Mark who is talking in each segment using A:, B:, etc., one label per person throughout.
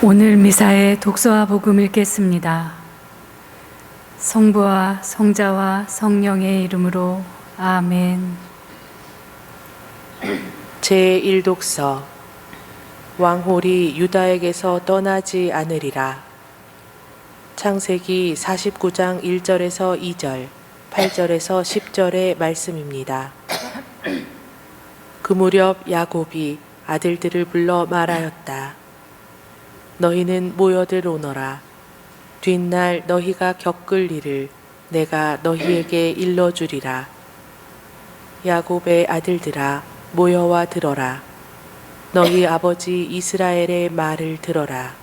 A: 오늘 미사의 독서와 복음 읽겠습니다. 성부와 성자와 성령의 이름으로 아멘.
B: 제1독서. 왕홀이 유다에게서 떠나지 않으리라. 창세기 49장 1절에서 2절, 8절에서 10절의 말씀입니다. 그 무렵 야곱이 아들들을 불러 말하였다. 너희는 모여들 오너라. 뒷날 너희가 겪을 일을 내가 너희에게 일러주리라. 야곱의 아들들아, 모여와 들어라. 너희 아버지 이스라엘의 말을 들어라.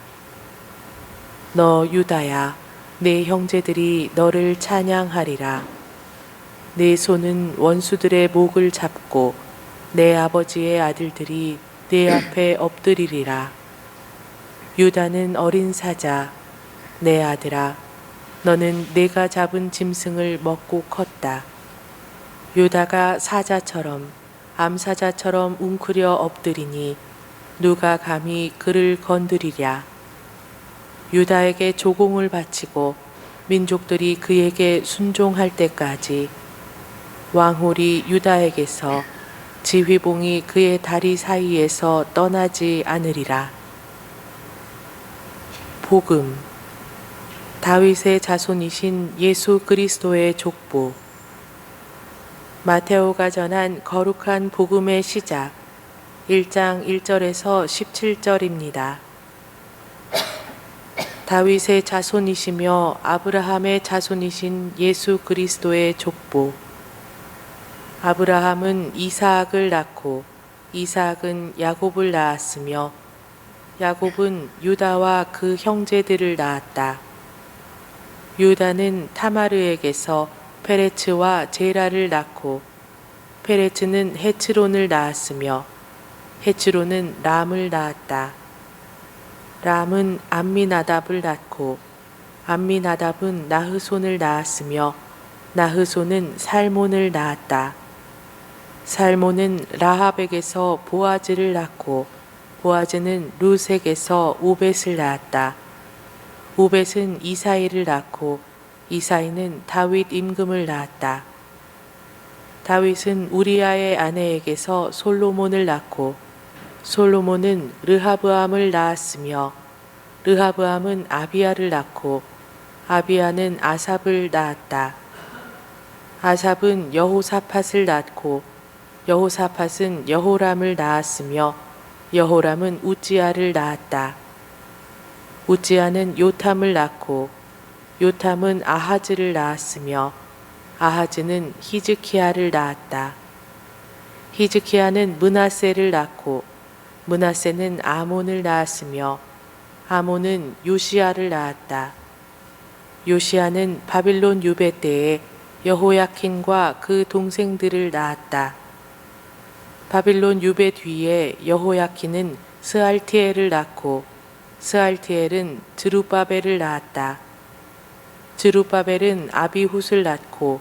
B: 너 유다야, 내 형제들이 너를 찬양하리라. 내 손은 원수들의 목을 잡고 내 아버지의 아들들이 내 앞에 엎드리리라. 유다는 어린 사자, 내 아들아, 너는 내가 잡은 짐승을 먹고 컸다. 유다가 사자처럼 암사자처럼 웅크려 엎드리니 누가 감히 그를 건드리랴. 유다에게 조공을 바치고 민족들이 그에게 순종할 때까지 왕홀이 유다에게서 지휘봉이 그의 다리 사이에서 떠나지 않으리라. 복음. 다윗의 자손이신 예수 그리스도의 족보. 마테오가 전한 거룩한 복음의 시작 1장 1절에서 17절입니다. 다윗의 자손이시며 아브라함의 자손이신 예수 그리스도의 족보. 아브라함은 이사악을 낳고 이사악은 야곱을 낳았으며 야곱은 유다와 그 형제들을 낳았다. 유다는 타마르에게서 페레츠와 제라를 낳고 페레츠는 헤츠론을 낳았으며 헤츠론은 람을 낳았다. 람은 암미나답을 낳고 암미나답은 나흐손을 낳았으며 나흐손은 살몬을 낳았다. 살몬은 라합에게서 보아즈를 낳고 보아즈는 룻에게서 오벳을 낳았다. 오벳은 이사이를 낳고 이사이는 다윗 임금을 낳았다. 다윗은 우리아의 아내에게서 솔로몬을 낳고 솔로몬은 르하브암을 낳았으며 르하브암은 아비야를 낳고 아비야는 아삽을 낳았다. 아삽은 여호사밧을 낳고 여호사밧은 여호람을 낳았으며 여호람은 우지야를 낳았다. 우지야는 요탐을 낳고 요탐은 아하즈를 낳았으며 아하즈는 히즈키야를 낳았다. 히즈키야는 므낫세를 낳고 므낫세는 아몬을 낳았으며 아몬은 요시야를 낳았다. 요시야는 바빌론 유배 때에 여호야킨과 그 동생들을 낳았다. 바빌론 유배 뒤에 여호야킨은 스알티엘을 낳고 스알티엘은 드룹바벨을 낳았다. 드룹바벨은 아비훗을 낳고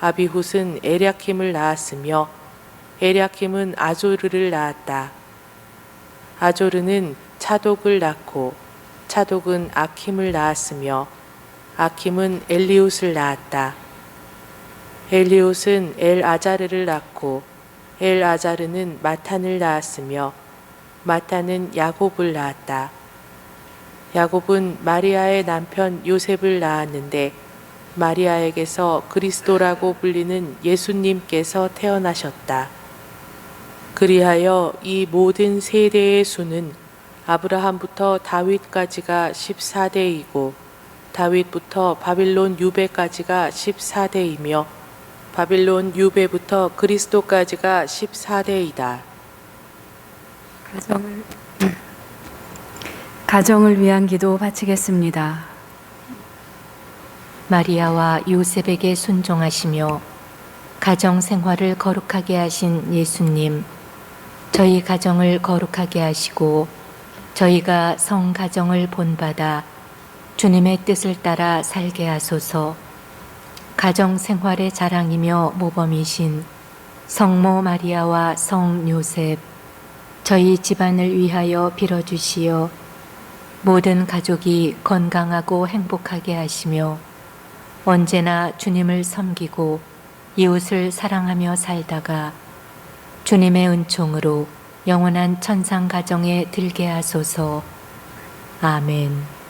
B: 아비훗은 에랴킴을 낳았으며 에랴킴은 아조르를 낳았다. 아조르는 차독을 낳고 차독은 아킴을 낳았으며 아킴은 엘리웃을 낳았다. 엘리웃은 엘아자르를 낳고 엘아자르는 마탄을 낳았으며 마탄은 야곱을 낳았다. 야곱은 마리아의 남편 요셉을 낳았는데 마리아에게서 그리스도라고 불리는 예수님께서 태어나셨다. 그리하여 이 모든 세대의 수는 아브라함부터 다윗까지가 14대이고 다윗부터 바빌론 유배까지가 14대이며 바빌론 유배부터 그리스도까지가 14대이다.
A: 가정을 위한 기도 바치겠습니다.
C: 마리아와 요셉에게 순종하시며 가정 생활을 거룩하게 하신 예수님, 저희 가정을 거룩하게 하시고 저희가 성가정을 본받아 주님의 뜻을 따라 살게 하소서. 가정 생활의 자랑이며 모범이신 성모 마리아와 성 요셉, 저희 집안을 위하여 빌어주시어 모든 가족이 건강하고 행복하게 하시며 언제나 주님을 섬기고 이웃을 사랑하며 살다가 주님의 은총으로 영원한 천상 가정에 들게 하소서. 아멘.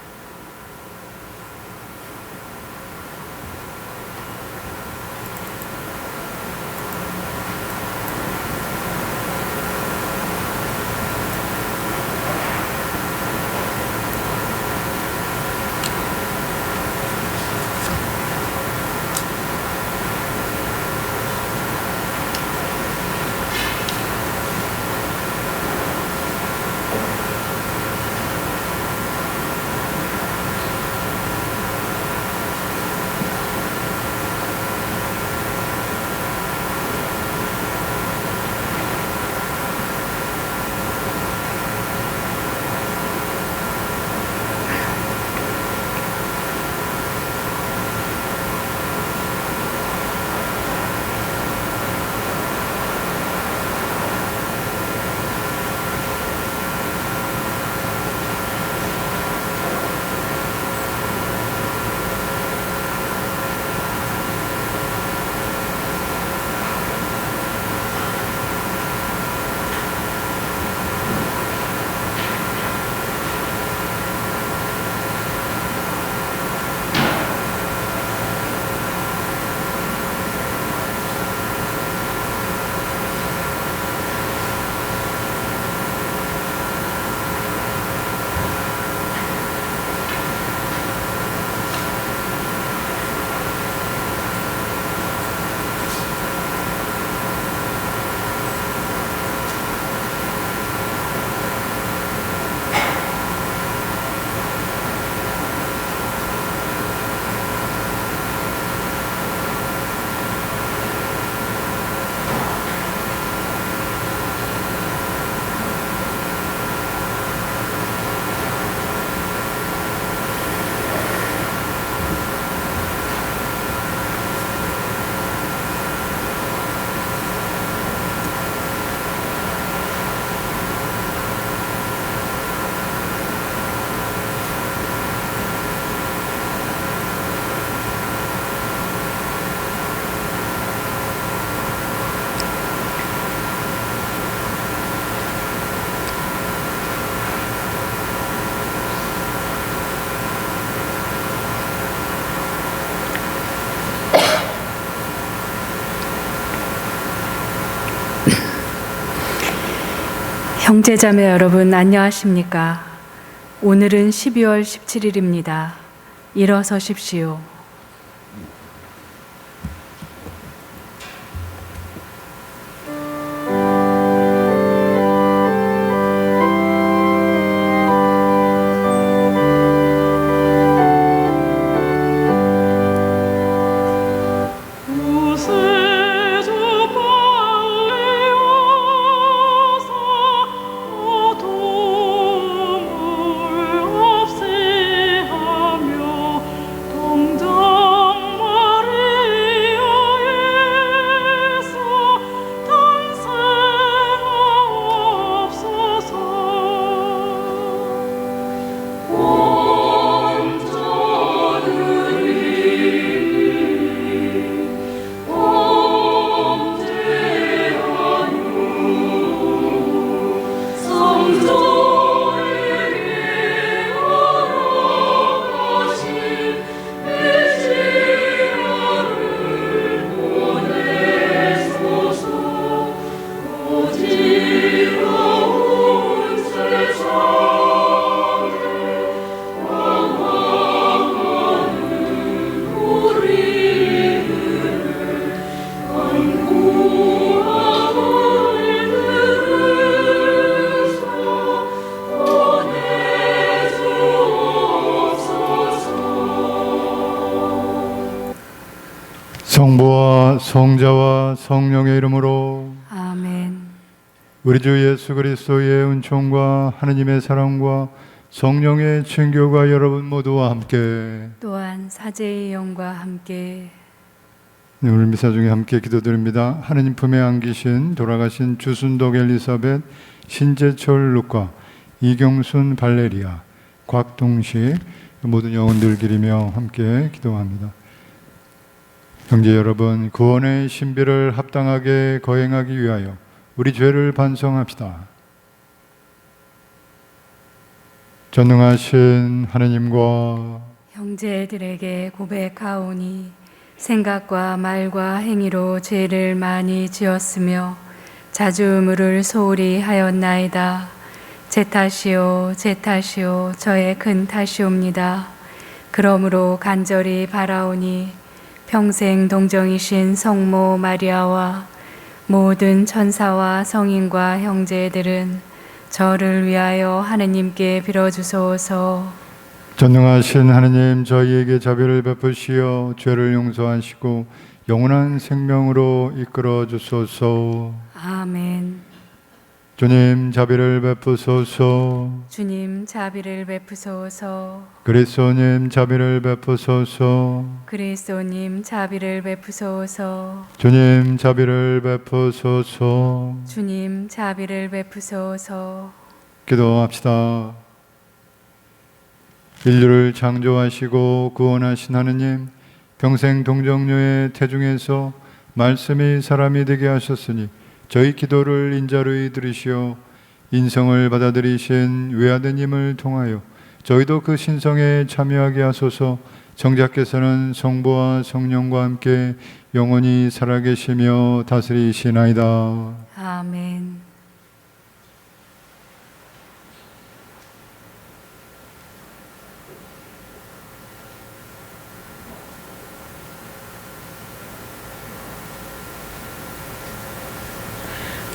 A: 형제자매 여러분 안녕하십니까? 오늘은 12월 17일입니다. 일어서십시오.
D: 성부와 성자와 성령의 이름으로
A: 아멘.
D: 우리 주 예수 그리스도의 은총과 하느님의 사랑과 성령의 친교가 여러분 모두와 함께
A: 또한 사제의 영과 함께
D: 네, 오늘 미사 중에 함께 기도드립니다. 하느님 품에 안기신 돌아가신 주순덕 엘리사벳, 신재철 루카, 이경순 발레리아, 곽동식 모든 영혼들 기리며 함께 기도합니다. 형제 여러분, 구원의 신비를 합당하게 거행하기 위하여 우리 죄를 반성합시다. 전능하신 하느님과
A: 형제들에게 고백하오니 생각과 말과 행위로 죄를 많이 지었으며 자주 의무를 소홀히 하였나이다. 제 탓이요 제 탓이요 저의 큰 탓이옵니다. 그러므로 간절히 바라오니 평생 동정이신 성모 마리아와 모든 천사와 성인과 형제들은 저를 위하여 하느님께 빌어주소서.
D: 전능하신 하느님, 저희에게 자비를 베푸시어 죄를 용서하시고 영원한 생명으로 이끌어 주소서.
A: 아멘.
D: 주님 자비를 베푸소서.
A: 주님 자비를 베푸소서.
D: 그리스도님 자비를 베푸소서.
A: 그리스도님 자비를 베푸소서.
D: 주님 자비를 베푸소서.
A: 주님 자비를 베푸소서.
D: 기도합시다. 인류를 창조하시고 구원하신 하느님, 평생 동정녀의 태중에서 말씀이 사람이 되게 하셨으니 저희 기도를 인자로이 들으시어 인성을 받아들이신 외아드님을 통하여 저희도 그 신성에 참여하게 하소서. 정자께서는 성부와 성령과 함께 영원히 살아계시며 다스리시나이다.
A: 아멘.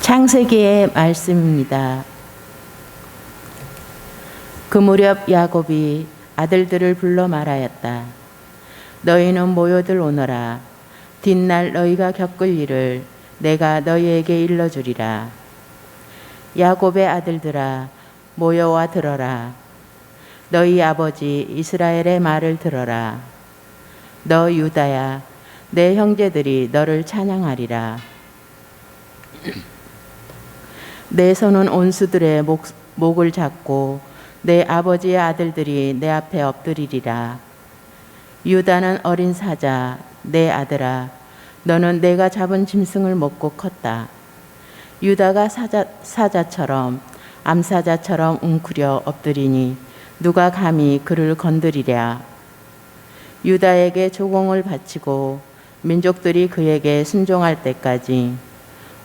E: 창세기의 말씀입니다. 그 무렵 야곱이 아들들을 불러 말하였다. 너희는 모여들 오너라. 뒷날 너희가 겪을 일을 내가 너희에게 일러주리라. 야곱의 아들들아, 모여와 들어라. 너희 아버지 이스라엘의 말을 들어라. 너 유다야, 내 형제들이 너를 찬양하리라. 내 손은 온수들의 목을 잡고 내 아버지의 아들들이 내 앞에 엎드리리라. 유다는 어린 사자, 내 아들아, 너는 내가 잡은 짐승을 먹고 컸다. 유다가 사자처럼 암사자처럼 웅크려 엎드리니 누가 감히 그를 건드리랴. 유다에게 조공을 바치고 민족들이 그에게 순종할 때까지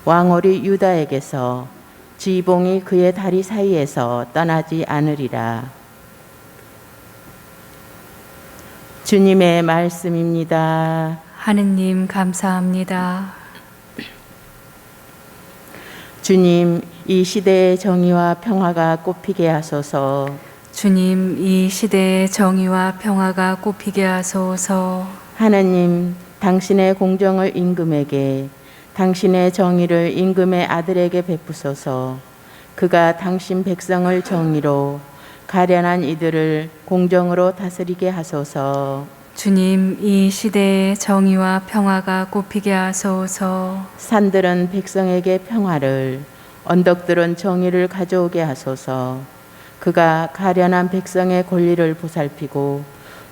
E: 왕홀이 유다에게서 지봉이 그의 다리 사이에서 떠나지 않으리라. 주님의 말씀입니다.
A: 하느님 감사합니다.
E: 주님, 이 시대의 정의와 평화가 꽃피게 하소서.
A: 주님, 이 시대의 정의와 평화가 꽃피게 하소서.
E: 하나님, 당신의 공정을 임금에게, 당신의 정의를 임금의 아들에게 베푸소서. 그가 당신 백성을 정의로, 가련한 이들을 공정으로 다스리게 하소서.
A: 주님, 이 시대의 정의와 평화가 꽃피게 하소서.
E: 산들은 백성에게 평화를, 언덕들은 정의를 가져오게 하소서. 그가 가련한 백성의 권리를 보살피고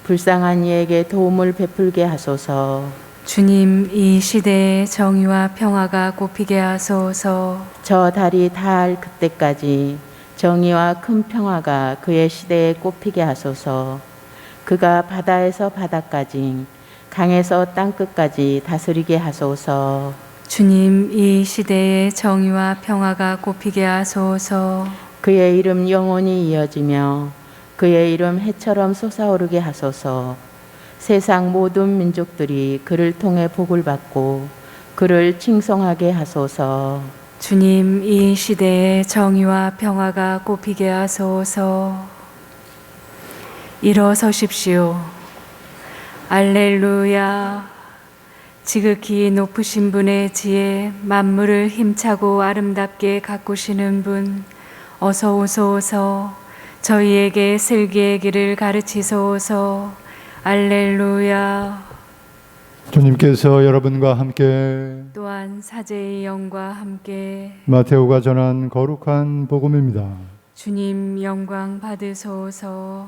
E: 불쌍한 이에게 도움을 베풀게 하소서.
A: 주님, 이 시대의 정의와 평화가 꽃피게 하소서.
E: 저 달이 닿을 그때까지 정의와 큰 평화가 그의 시대에 꽃피게 하소서. 그가 바다에서 바다까지, 강에서 땅끝까지 다스리게 하소서.
A: 주님, 이 시대의 정의와 평화가 꽃피게 하소서.
E: 그의 이름 영원히 이어지며 그의 이름 해처럼 솟아오르게 하소서. 세상 모든 민족들이 그를 통해 복을 받고 그를 칭송하게 하소서.
A: 주님, 이 시대의 정의와 평화가 꽃피게 하소서. 일어서십시오. 알렐루야. 지극히 높으신 분의 지혜, 만물을 힘차고 아름답게 가꾸시는 분, 어서 오소서. 저희에게 슬기의 길을 가르치소서. 알렐루야.
D: 주님께서 여러분과 함께
A: 또한 사제의 영과 함께
D: 마테오가 전한 거룩한 복음입니다.
A: 주님 영광 받으소서.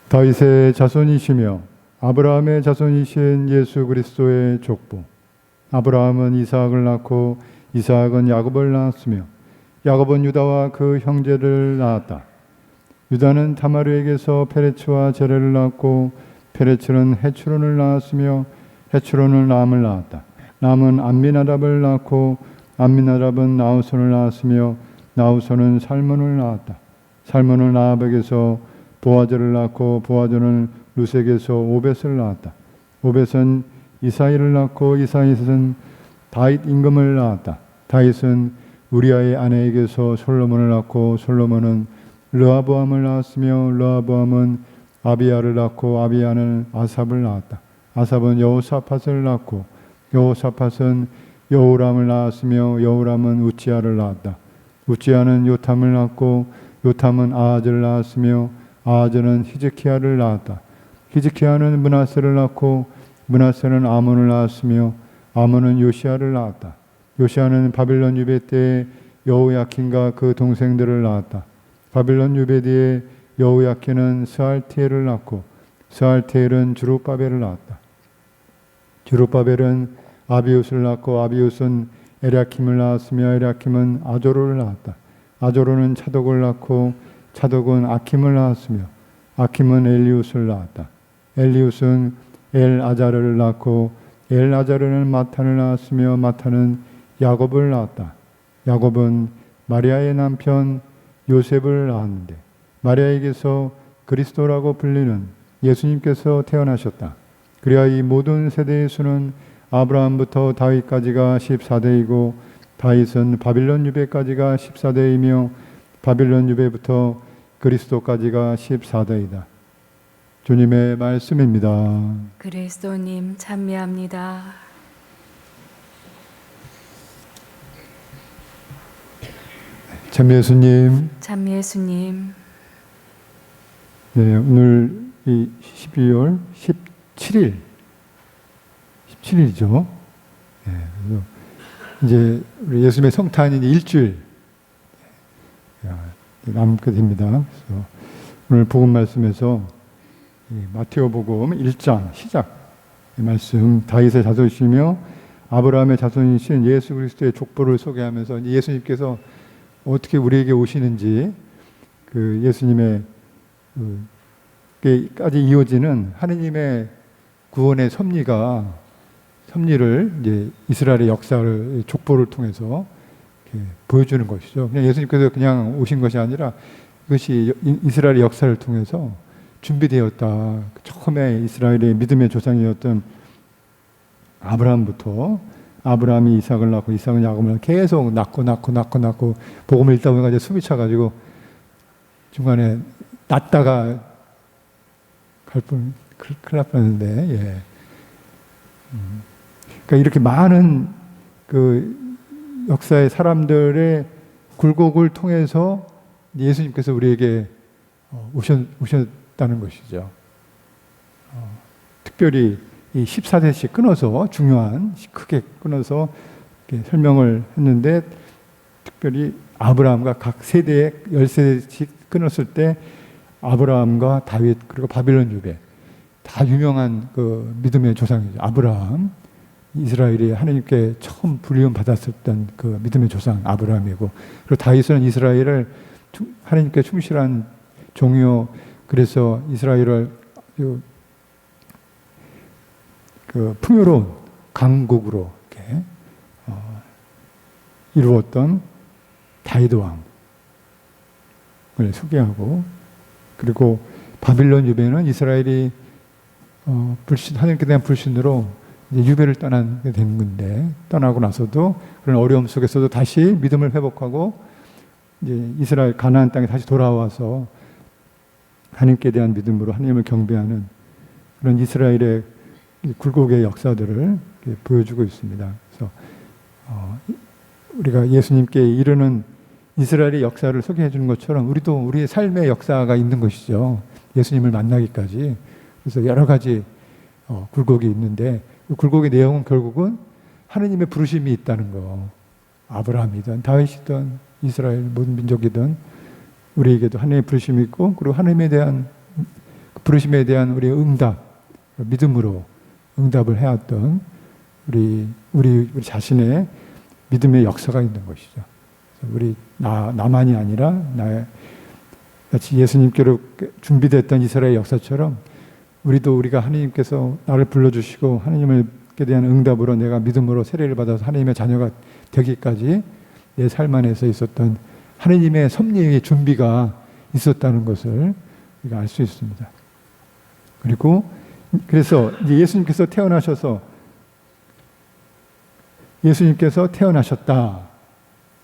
D: 다윗의 자손이시며 아브라함의 자손이신 예수 그리스도의 족보. 아브라함은 이삭을 낳고 이삭은 야곱을 낳았으며 야곱은 유다와 그 형제를 낳았다. 유다는 다마르에게서 페레츠와 제레를 낳고 페레츠는 헤츠론을 낳았으며 헤츠론은 람을 낳았다. 람은 암미나답을 낳고 암미나답은 나우손을 낳았으며 나우손은 살몬을 낳았다. 살몬은 라합에게서 보아즈를 낳고 보아즈는 루색에서 오벳을 낳았다. 오벳은 이사이를 낳고 이사이는 다윗 임금을 낳았다. 다윗은 우리아의 아내에게서 솔로몬을 낳고 솔로몬은 르하보암을 낳았으며 르하보암은 아비야를 낳고 아비야는 아삽을 낳았다. 아삽은 여호사밧을 낳고 여호사밧은 여호람을 낳았으며 여호람은 우치야를 낳았다. 우치야는 요탐을 낳고 요탐은 아하즈를 낳았으며 아하즈는 히즈키야를 낳았다. 히즈키야는 므낫세를 낳고 므낫세는 아몬을 낳았으며 아몬은 요시야를 낳았다. 요시야는 바빌론 유배 때에 여호야킨과 그 동생들을 낳았다. 바빌론 유배 뒤에 여호야킨은 스알티엘을 낳고 스알티엘은 주룹바벨을 낳았다. 주룹바벨은 아비웃을 낳고 아비웃은 에랴킴을 낳았으며 에랴킴은 아조로를 낳았다. 아조로는 차독을 낳고 차독은 아킴을 낳았으며 아킴은 엘리웃을 낳았다. 엘리웃은 엘아자르를 낳고 엘아자르는 마탄을 낳았으며 마탄은 야곱을 낳았다. 야곱은 마리아의 남편 요셉을 낳았는데 마리아에게서 그리스도라고 불리는 예수님께서 태어나셨다. 그리하 이 모든 세대의 수는 아브라함부터 다윗까지가 14대이고 다윗은 바빌론 유배까지가 14대이며 바빌론 유배부터 그리스도까지가 14대이다. 주님의 말씀입니다.
A: 그리스도님 찬미합니다.
D: 참 예수님.
A: 참 예수님.
D: 네, 오늘 이 12월 17일이죠. 네, 그래서 이제 우리 예수님의 성탄이 일주일 남게 됩니다. 그래서 오늘 복음 말씀에서 마테오 복음 1장 시작 말씀 다윗의 자손이시며 아브라함의 자손이신 예수 그리스도의 족보를 소개하면서 예수님께서 어떻게 우리에게 오시는지 그 예수님의 까지 이어지는 하느님의 구원의 섭리를 이제 이스라엘의 역사를 족보를 통해서 보여주는 것이죠. 그냥 예수님께서 그냥 오신 것이 아니라 이것이 이스라엘의 역사를 통해서 준비되었다. 처음에 이스라엘의 믿음의 조상이었던 아브라함부터 아브라함이 이삭을 낳고 이삭은 야곱을 계속 낳고 복음을 읽다 보니까 이제 숨이 차가지고 중간에 낳다가 갈 뻔 큰일 날 뻔했는데 예. 그러니까 이렇게 많은 그 역사의 사람들의 굴곡을 통해서 예수님께서 우리에게 오셨다는 것이죠. 특별히 이 14세씩 끊어서 크게 끊어서 설명을 했는데 특별히 아브라함과 각 세대에 10세씩 끊었을 때 아브라함과 다윗 그리고 바빌론 유배 다 유명한 그 믿음의 조상이죠. 아브라함 이스라엘이 하나님께 처음 불리움 받았었던 그 믿음의 조상 아브라함이고 그리고 다윗은 이스라엘을 하나님께 충실한 종이요 그래서 이스라엘을 그 풍요로운 강국으로 이렇게 이루었던 다윗 왕을 소개하고 그리고 바빌론 유배는 이스라엘이 하나님께 대한 불신으로 이제 유배를 떠나게 된 건데 떠나고 나서도 그런 어려움 속에서도 다시 믿음을 회복하고 이제 이스라엘 가나안 땅에 다시 돌아와서 하나님께 대한 믿음으로 하나님을 경배하는 그런 이스라엘의 굴곡의 역사들을 보여주고 있습니다. 그래서 우리가 예수님께 이르는 이스라엘의 역사를 소개해 주는 것처럼 우리도 우리의 삶의 역사가 있는 것이죠. 예수님을 만나기까지. 그래서 여러 가지 굴곡이 있는데 그 굴곡의 내용은 결국은 하느님의 부르심이 있다는 거. 아브라함이든 다윗이든 이스라엘 모든 민족이든 우리에게도 하나님의 부르심이 있고, 그리고 하나님에 대한 부르심에 대한 우리의 응답, 믿음으로 응답을 해왔던 우리 자신의 믿음의 역사가 있는 것이죠. 나만이 아니라 마치 예수님께로 준비됐던 이스라엘 역사처럼 우리가 하나님께서 나를 불러주시고 하나님께 대한 응답으로 내가 믿음으로 세례를 받아서 하나님의 자녀가 되기까지 내 삶 안에서 있었던 하나님의 섭리의 준비가 있었다는 것을 우리가 알 수 있습니다. 그래서 예수님께서 태어나셨다.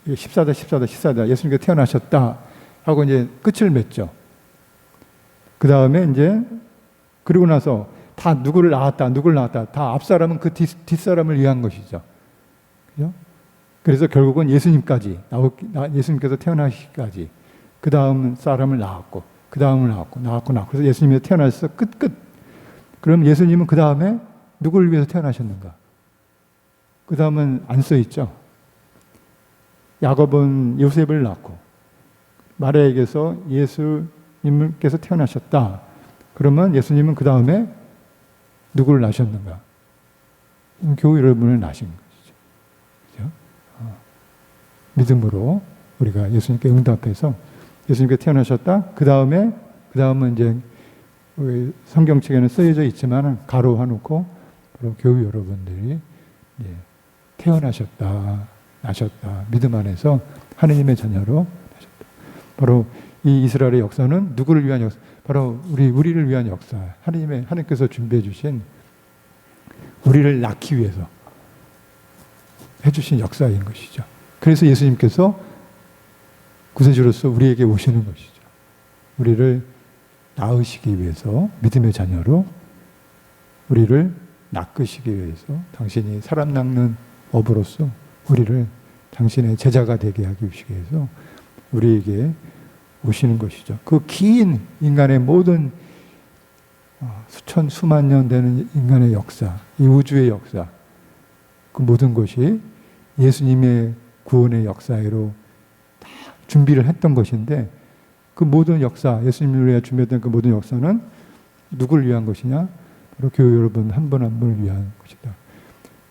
D: 14다. 예수님께서 태어나셨다. 하고 이제 끝을 맺죠. 그 다음에 이제, 그리고 나서 다 누구를 낳았다. 다 앞사람은 그 뒷사람을 위한 것이죠. 그죠? 그래서 결국은 예수님께서 태어나시기까지, 그 다음 사람을 낳았고, 그 다음을 낳았고. 그래서 예수님이 태어나셔서 끝. 그럼 예수님은 그 다음에 누구를 위해서 태어나셨는가? 그 다음은 안 써 있죠. 야곱은 요셉을 낳고, 마리아에게서 예수님께서 태어나셨다. 그러면 예수님은 그 다음에 누구를 낳으셨는가? 교우 여러분을 낳으신 것이죠. 그죠? 믿음으로 우리가 예수님께 응답해서 예수님께 태어나셨다. 그 다음은 이제 성경책에는 쓰여져 있지만 가로해놓고 바로 교우 여러분들이 태어나셨다, 나셨다, 믿음 안에서 하느님의 자녀로 나셨다. 바로 이 이스라엘의 역사는 누구를 위한 역사? 바로 우리를 위한 역사. 하나님께서 준비해 주신 우리를 낳기 위해서 해주신 역사인 것이죠. 그래서 예수님께서 구세주로서 우리에게 오시는 것이죠. 우리를 낳으시기 위해서 믿음의 자녀로 우리를 낚으시기 위해서 당신이 사람 낚는 어부로서 우리를 당신의 제자가 되게 하기 위해서 우리에게 오시는 것이죠. 그 긴 인간의 모든 수천 수만 년 되는 인간의 역사, 이 우주의 역사, 그 모든 것이 예수님의 구원의 역사로 다 준비를 했던 것인데, 그 모든 역사, 예수님을 위해 준비했던 그 모든 역사는 누구를 위한 것이냐? 바로 교회 여러분 한 분 한 분을 위한 것이다.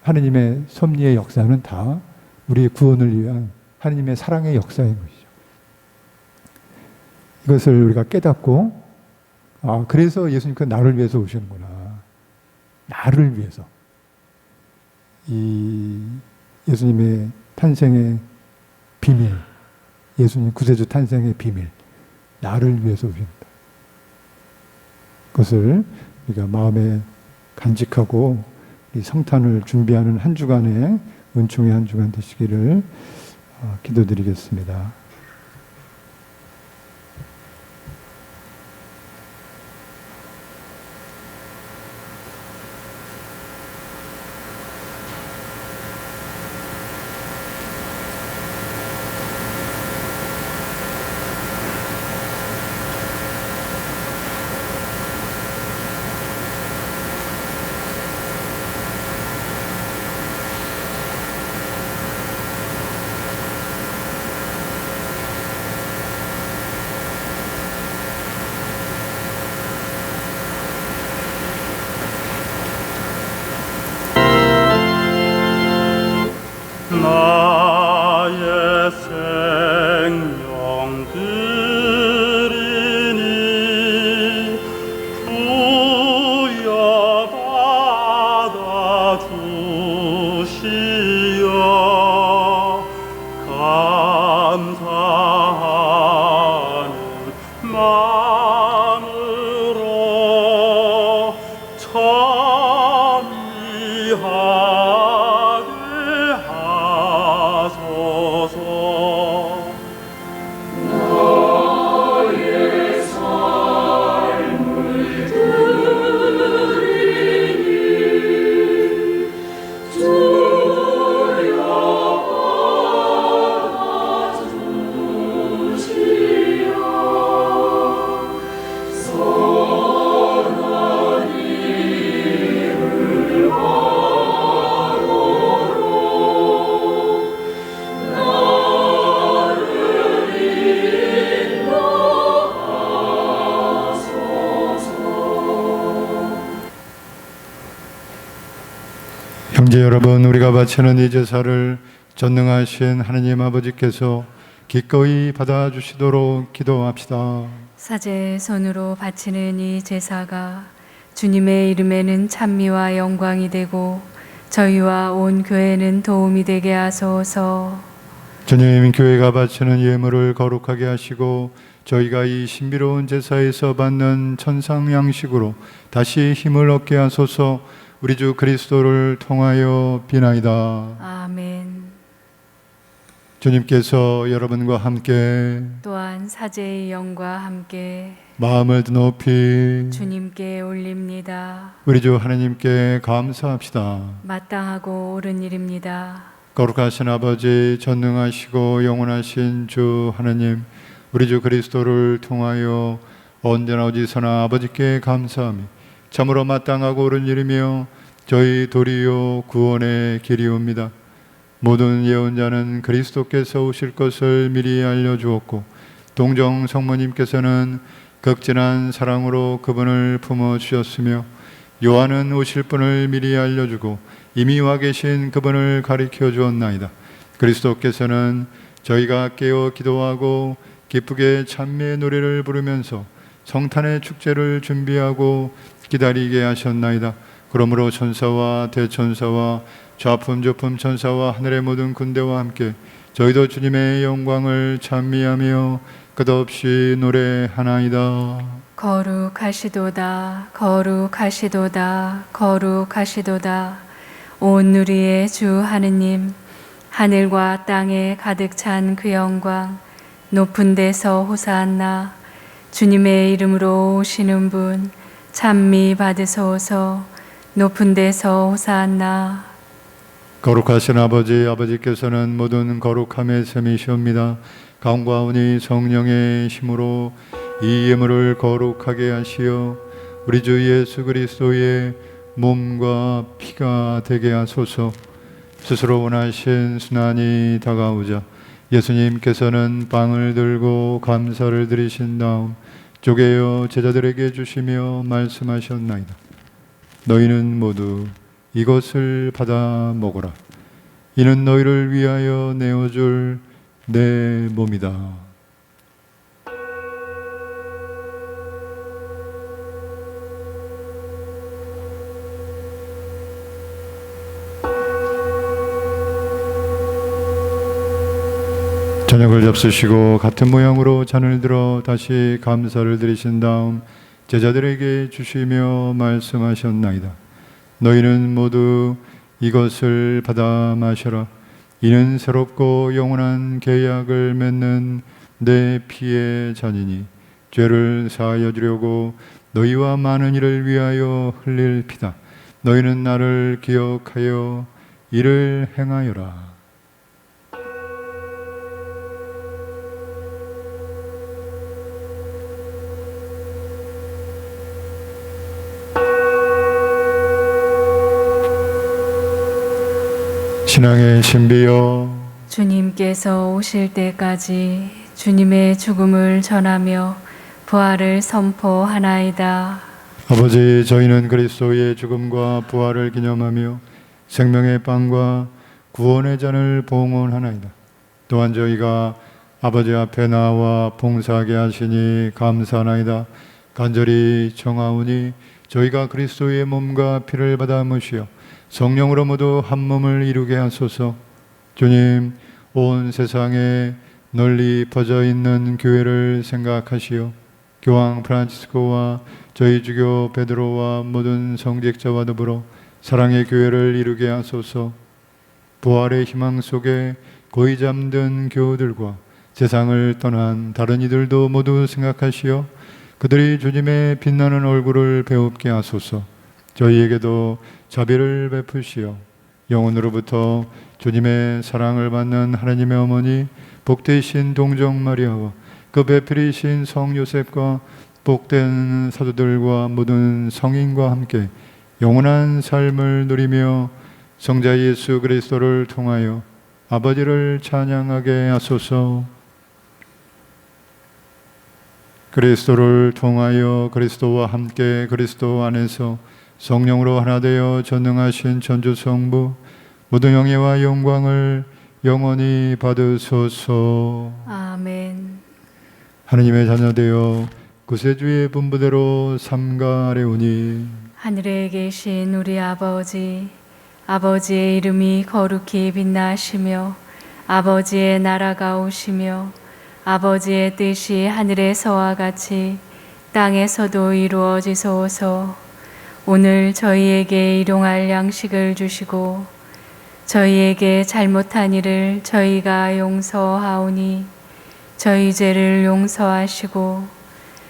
D: 하느님의 섭리의 역사는 다 우리의 구원을 위한 하느님의 사랑의 역사인 것이죠. 이것을 우리가 깨닫고, 그래서 예수님께서 나를 위해서 오시는구나. 나를 위해서. 이 예수님의 탄생의 비밀, 예수님 구세주 탄생의 비밀, 나를 위해서 오신다. 그것을 우리가 마음에 간직하고 이 성탄을 준비하는 한 주간의 은총의 한 주간 되시기를 기도드리겠습니다. 형제 여러분, 우리가 바치는 이 제사를 전능하신 하느님 아버지께서 기꺼이 받아주시도록 기도합시다.
A: 사제의 손으로 바치는 이 제사가 주님의 이름에는 찬미와 영광이 되고 저희와 온 교회는 도움이 되게 하소서.
D: 주님, 교회가 바치는 예물을 거룩하게 하시고 저희가 이 신비로운 제사에서 받는 천상 양식으로 다시 힘을 얻게 하소서. 우리 주 그리스도를 통하여 비나이다.
A: 아멘.
D: 주님께서 여러분과 함께
A: 또한 사제의 영과 함께
D: 마음을 높이
A: 주님께 올립니다.
D: 우리 주 하나님께 감사합시다.
A: 마땅하고 옳은 일입니다.
D: 거룩하신 아버지, 전능하시고 영원하신 주 하나님, 우리 주 그리스도를 통하여 언제나 어디서나 아버지께 감사하며 참으로 마땅하고 옳은 일이며 저희 도리요 구원의 길이옵니다. 모든 예언자는 그리스도께서 오실 것을 미리 알려주었고 동정 성모님께서는 극진한 사랑으로 그분을 품어주셨으며 요한은 오실 분을 미리 알려주고 이미 와 계신 그분을 가리켜 주었나이다. 그리스도께서는 저희가 깨어 기도하고 기쁘게 찬미의 노래를 부르면서 성탄의 축제를 준비하고 기다리게 하셨나이다. 그러므로 천사와 대천사와 좌품 조품 천사와 하늘의 모든 군대와 함께 저희도 주님의 영광을 찬미하며 끝없이 노래하나이다.
A: 거룩하시도다, 거룩하시도다, 거룩하시도다. 온 누리의 주 하느님, 하늘과 땅에 가득 찬 그 영광, 높은 데서 호산나. 주님의 이름으로 오시는 분 찬미 받으소서. 높은 데서 호산나.
D: 거룩하신 아버지, 아버지께서는 모든 거룩함의 셈이시옵니다. 강과오니 성령의 힘으로 이 예물을 거룩하게 하시어 우리 주 예수 그리스도의 몸과 피가 되게 하소서. 스스로 원하신 순환이 다가오자 예수님께서는 빵을 들고 감사를 드리신 다음 쪼개어 제자들에게 주시며 말씀하셨나이다. 너희는 모두 이것을 받아 먹어라. 이는 너희를 위하여 내어줄 내 몸이다. 저녁을 접수시고 같은 모양으로 잔을 들어 다시 감사를 드리신 다음 제자들에게 주시며 말씀하셨나이다. 너희는 모두 이것을 받아 마셔라. 이는 새롭고 영원한 계약을 맺는 내 피의 잔이니 죄를 사하여 주려고 너희와 많은 이를 위하여 흘릴 피다. 너희는 나를 기억하여 이를 행하여라. 신앙의 신비여,
A: 주님께서 오실 때까지 주님의 죽음을 전하며 부활을 선포하나이다.
D: 아버지, 저희는 그리스도의 죽음과 부활을 기념하며 생명의 빵과 구원의 잔을 봉헌하나이다. 또한 저희가 아버지 앞에 나와 봉사하게 하시니 감사하나이다. 간절히 청하오니 저희가 그리스도의 몸과 피를 받아 모시어 성령으로 모두 한 몸을 이루게 하소서. 주님, 온 세상에 널리 퍼져 있는 교회를 생각하시어 교황 프란치스코와 저희 주교 베드로와 모든 성직자와 더불어 사랑의 교회를 이루게 하소서. 부활의 희망 속에 고이 잠든 교우들과 세상을 떠난 다른 이들도 모두 생각하시어 그들이 주님의 빛나는 얼굴을 배웁게 하소서. 저희에게도 자비를 베푸시어 영혼으로부터 주님의 사랑을 받는 하나님의 어머니 복되신 동정 마리아와 그 배필이신 성 요셉과 복된 사도들과 모든 성인과 함께 영원한 삶을 누리며 성자 예수 그리스도를 통하여 아버지를 찬양하게 하소서. 그리스도를 통하여 그리스도와 함께 그리스도 안에서 성령으로 하나 되어 전능하신 전주성부 모든 영예와 영광을 영원히 받으소서.
A: 아멘.
D: 하느님의 자녀되어 구세주의 분부대로 삼가래오니
A: 하늘에 계신 우리 아버지, 아버지의 이름이 거룩히 빛나시며 아버지의 나라가 오시며 아버지의 뜻이 하늘에서와 같이 땅에서도 이루어지소서. 오늘 저희에게 일용할 양식을 주시고 저희에게 잘못한 일을 저희가 용서하오니 저희 죄를 용서하시고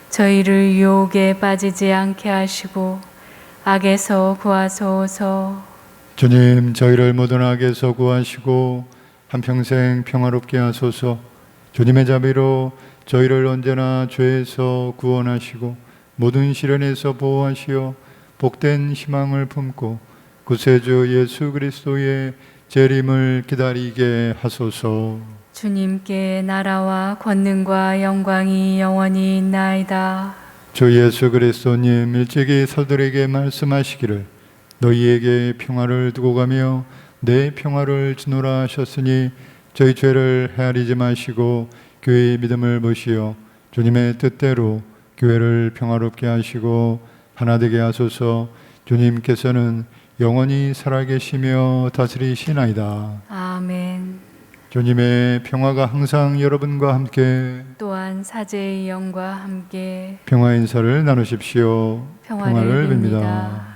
A: 저희를 유혹에 빠지지 않게 하시고 악에서 구하소서.
D: 주님, 저희를 모든 악에서 구하시고 한평생 평화롭게 하소서. 주님의 자비로 저희를 언제나 죄에서 구원하시고 모든 시련에서 보호하시어 복된 희망을 품고 구세주 예수 그리스도의 재림을 기다리게 하소서.
A: 주님께 나라와 권능과 영광이 영원히 있나이다.
D: 주 예수 그리스도님, 일찍이 사도들에게 말씀하시기를 너희에게 평화를 두고 가며 내 평화를 주노라 하셨으니 저희 죄를 헤아리지 마시고 교회의 믿음을 보시어 주님의 뜻대로 교회를 평화롭게 하시고 하나 되게 하소서. 주님께서는 영원히 살아계시며 다스리시나이다.
A: 아멘.
D: 주님의 평화가 항상 여러분과 함께
A: 또한 사제의 영과 함께
D: 평화 인사를 나누십시오.
A: 평화를 빕니다.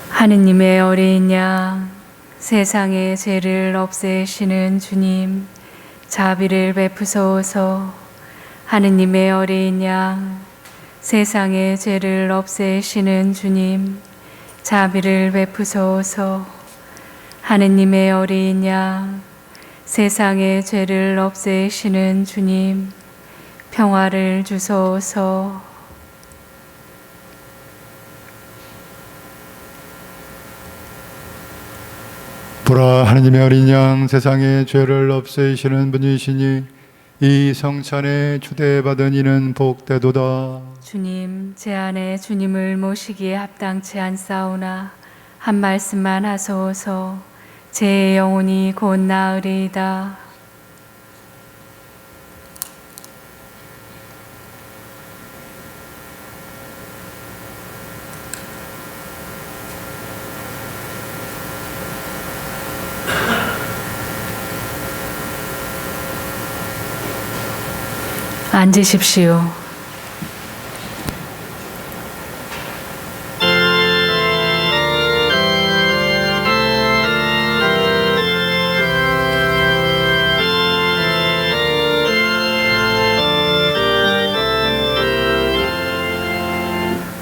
A: 하느님의 어린 양, 세상의 죄를 없애시는 주님, 자비를 베푸소서. 하느님의 어린 양, 세상의 죄를 없애시는 주님, 자비를 베푸소서. 하느님의 어린 양, 세상의 죄를 없애시는 주님, 평화를 주소서.
D: 보라, 하느님의 어린 양, 세상의 죄를 없애시는 분이시니 이 성찬에 초대받은 이는 복되도다.
A: 주님, 제 안에 주님을 모시기에 합당치 않사오나 한 말씀만 하소서. 제 영혼이 곧 나으리이다. 앉으십시오.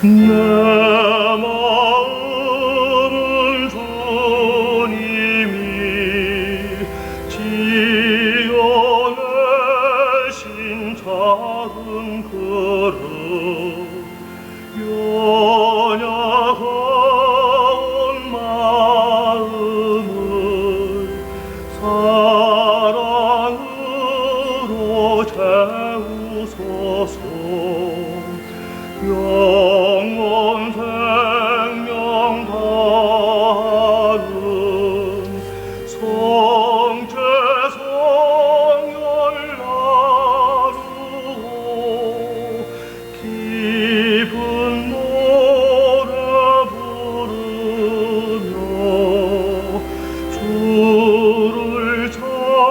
F: 내 마음을 주님이 지어내신 작은 그릇 연약한 마음을 사랑으로 채우소서. 영원 생명 다하는 성체 성열 나누고 깊은 노래 부르며 주를 찬미하옵니다.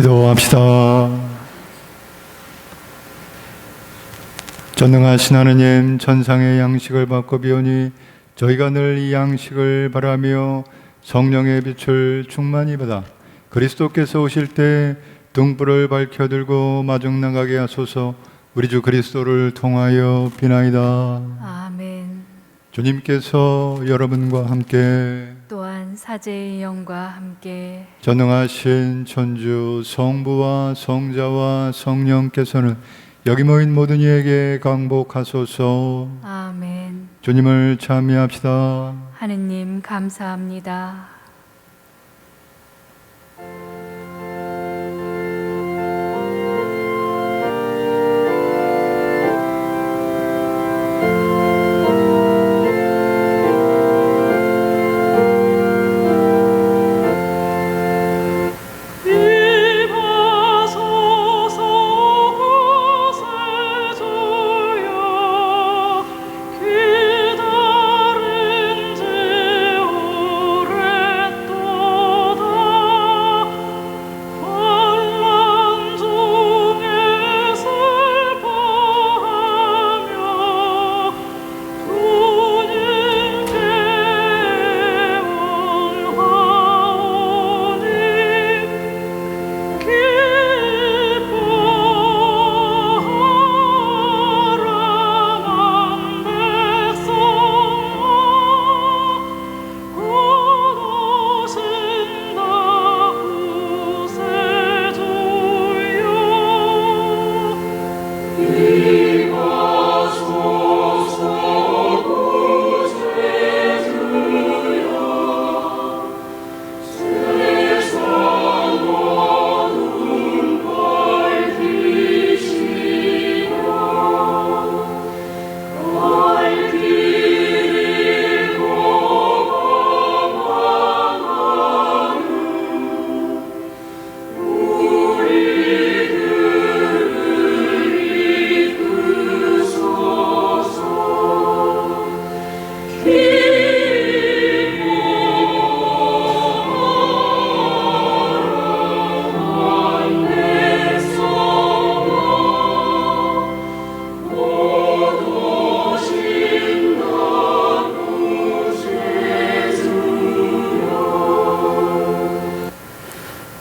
D: 기도합시다. 전능하신 하느님, 천상의 양식을 받고 비오니 저희가 늘 이 양식을 바라며 성령의 빛을 충만히 받아 그리스도께서 오실 때 등불을 밝혀들고 마중 나가게 하소서. 우리 주 그리스도를 통하여 비나이다.
A: 아멘.
D: 주님께서 여러분과 함께
A: 또한 사제의 영과 함께
D: 전능하신 천주 성부와 성자와 성령께서는 여기 모인 모든 이에게 강복하소서.
A: 아멘.
D: 주님을 찬미합시다.
A: 하느님 감사합니다.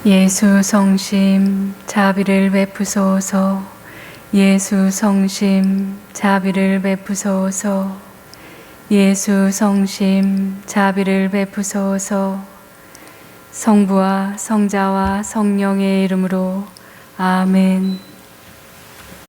A: 예수 성심 자비를 베푸소서. 예수 성심 자비를 베푸소서. 예수 성심 자비를 베푸소서. 성부와 성자와 성령의 이름으로 아멘.